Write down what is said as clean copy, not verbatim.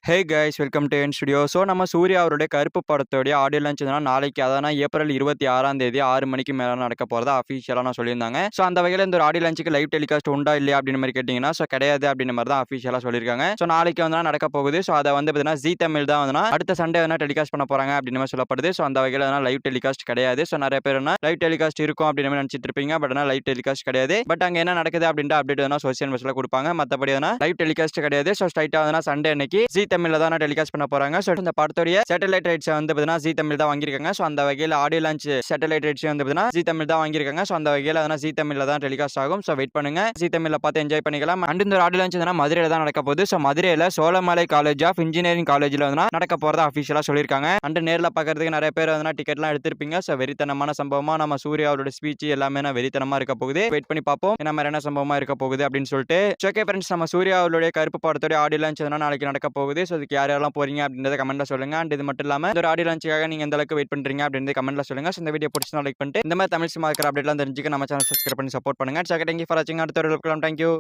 Hey guys welcome to N studio. So நம்ம சூர்யா அவருடைய கருப்பு படத்தோடைய ஆடியோ லான்ச் நாளைக்கு, அதான ஏப்ரல் 26ஆம் தேதி 6 மணிக்கு மேலே நடக்க போகிறதா அஃபீஷியலாக நான் சொல்லியிருந்தாங்க. ஸோ அந்த வகையில் இந்த ஒரு ஆடியோ லான்ச்சுக்கு லைவ் டெலிகாஸ்ட் உண்டா இல்லையா அப்படின்னு மாதிரி கேட்டிங்கன்னா, ஸோ கிடையாது அப்படின்ற மாதிரி தான் அஃபீஷியலாக சொல்லியிருக்காங்க. ஸோ நாளைக்கு நடக்க போகுது. ஸோ அதை பார்த்தீங்கன்னா ஜீ தமிழ் தான் அடுத்த சண்டே டெலிகாஸ்ட் பண்ண போகிறாங்க அப்படின்னு மாதிரி சொல்லப்படுது. ஸோ அந்த வகையில் லைவ் டெலிகாஸ்ட் கிடையாது. ஸோ நிறைய பேர் லைவ் டெலிகாஸ்ட் இருக்கும் அப்படின்னு மாதிரி நினச்சிட்டு இருப்பீங்க. பட் லைவ் டெலிகாஸ்ட் கிடையாது. பட் அங்கே என்ன நடக்குது அப்படின்ற அப்டேட் சோசியல் மீடியாவில் கொடுப்பாங்க. மற்றபடி லைவ் டெலிகாஸ்ட் கிடையாது. ஸோ ஸ்ட்ரைட்டாக சண்டே அன்னைக்கு ஜீ தமிழில் தான் டெலிகாஸ்ட் பண்ண போறாங்க. சோ இந்த படத்தோட சேட்டலைட் ரைட்ஸ் பார்த்தீங்கன்னா ஜீ தமிழ் தான் வாங்கியிருக்காங்க. சோ அந்த வகையில் ஆடியோ லான்ச் சேட்டலைட் ரைட்ஸ் பார்த்தீங்கன்னா ஜீ தமிழ் தான் வாங்கியிருக்காங்க. சோ அந்த வகையில் ஜீ தமிழ்ல தான் டெலிகாஸ்ட் ஆகும். சோ வெயிட் பண்ணுங்க, ஜீ தமிழ்ல பார்த்து என்ஜாய் பண்ணிக்கலாம். அண்ட் இந்த ஆடியோ லான்ச் மதுரையில தான் நடக்க போகுது. சோ மதுரையில சோழமலை காலேஜ் ஆஃப் இன்ஜினியரிங் காலேஜ்ல நடக்க போறதா அஃபீஷியலா சொல்லியிருக்காங்க. அண்ட் நேரில் பார்க்கறதுக்கு நிறைய பேர் டிக்கெட்லாம் எடுத்திருப்பீங்க. சோ வெறித்தனமான சம்பவமா நம்ம சூர்யா அவரோட ஸ்பீச் எல்லாமே வெறித்தனமா இருக்க போகுது. வெயிட் பண்ணி பார்ப்போம் என்ன மாதிரியான சம்பவமா இருக்க போகுது அப்படின்னு சொல்லிட்டு. ஓகே ஃப்ரெண்ட்ஸ், நம்ம சூர்யா அவருடைய கருப்பு படத்தோட ஆடியோ லான்ச் நாளைக்கு நடக்க போகுது. சோ இதுக்கு யாரெல்லாம் போறீங்க அப்படின்றத கமெண்ட்ல சொல்லுங்க. அண்ட் இது மட்டும் இல்லாம இந்த ஆடியோ லான்ச்சுக்காக நீங்க எந்த அளவுக்கு வெயிட் பண்றீங்க அப்படின்றத கமெண்ட்ல சொல்லுங்க. இந்த வீடியோ பிடிச்சிருந்தா லைக் பண்ணிட்டு இந்த மாதிரி தமிழ் சினிமா இருக்கிற அப்டேட்லாம் தெரிஞ்சுக்க நம்ம சேனல் சப்ஸ்கிரைப் பண்ணி சப்போர்ட் பண்ணுங்க. தேங்க் யூ ஃபார் வாட்சிங். அடுத்த ஒரு தேங்க் யூ.